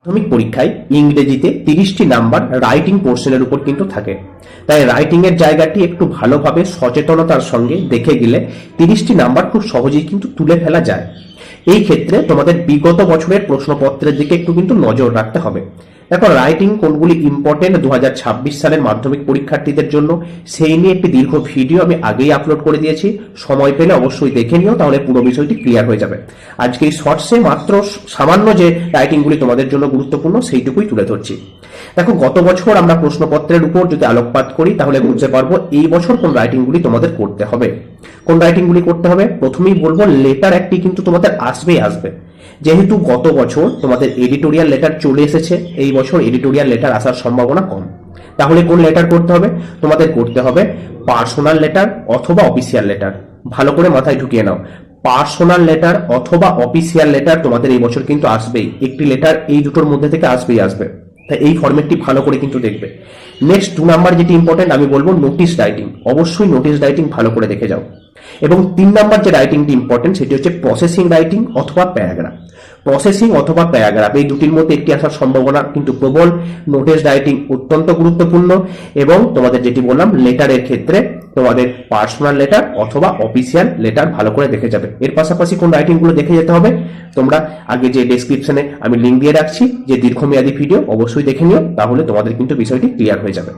মাধ্যমিক পরীক্ষায় ইংরেজিতে 30টি নাম্বার রাইটিং পোর্শনের উপর কিন্তু থাকে। তাই রাইটিং এর জায়গাটি একটু ভালোভাবে সচেতনতার সঙ্গে দেখে গেলে 30টি নাম্বার খুব সহজেই কিন্তু তুলে ফেলা যায়। এই ক্ষেত্রে তোমাদের বিগত বছরের প্রশ্নপত্রের দিকে একটু কিন্তু নজর রাখতে হবে। দেখো রাইটিং কোনগুলি ইম্পর্টেন্ট 2026 সালের মাধ্যমিক পরীক্ষার্থীদের জন্য, সেই নিয়ে একটি দীর্ঘ ভিডিও আমি আগেই আপলোড করে দিয়েছি। সময় পেলে অবশ্যই দেখে নিও, তাহলে পুরো বিষয়টি ক্লিয়ার হয়ে যাবে। আজকে এই শর্টসে মাত্র সামান্য যে রাইটিংগুলি তোমাদের জন্য গুরুত্বপূর্ণ সেইটুকুই তুলে ধরছি। দেখো গত বছর আমরা প্রশ্নপত্রের উপর যদি আলোকপাত করি তাহলে বুঝতে পারবো এই বছর কোন রাইটিংগুলি তোমাদের করতে হবে। কোন রাইটিংগুলি করতে হবে প্রথমেই বলবো, লেটার একটি কিন্তু তোমাদের আসবে। যেহেতু গত বছর তোমাদের এডিটোরিয়াল লেটার চলে এসেছে, এই বছর এডিটোরিয়াল লেটার আসার সম্ভাবনা কম। তাহলে কোন লেটার করতে হবে? তোমাদের করতে হবে পার্সোনাল লেটার অথবা অফিসিয়াল লেটার। ভালো করে মাথায় ঢুকিয়ে নাও, পার্সোনাল লেটার অথবা অফিসিয়াল লেটার তোমাদের এই বছর কিন্তু আসবেই। একটি লেটার এই দুটোর মধ্যে থেকে আসবে। তাই এই ফরম্যাটটি ভালো করে কিন্তু দেখবে। নেক্সট 2 নাম্বার যেটি ইম্পর্টেন্ট আমি বলবো নোটিশ রাইটিং। অবশ্যই নোটিশ রাইটিং ভালো করে দেখে যাও। এবং 3 নাম্বার যে রাইটিংটি ইম্পর্টেন্ট সেটি হচ্ছে প্রসেসিং রাইটিং অথবা প্যারাগ্রাফ। প্রসেসিং অথবা প্যারাগ্রাফ এই দুটির মধ্যে একটি আসার সম্ভাবনা কিন্তু প্রবল। নোটিশ রাইটিং অত্যন্ত গুরুত্বপূর্ণ। এবং তোমাদের যেটি বললাম লেটারের ক্ষেত্রে তোমাদের পার্সোনাল লেটার অথবা অফিসিয়াল লেটার ভালো করে দেখে যাবে। এর পাশাপাশি কোন রাইটিং গুলো দেখে যেতে হবে তোমরা আগে যে ডেসক্রিপশনে আমি লিঙ্ক দিয়ে রাখছি যে দীর্ঘমেয়াদী ভিডিও, অবশ্যই দেখে নিও, তাহলে তোমাদের কিন্তু বিষয়টি ক্লিয়ার হয়ে যাবে।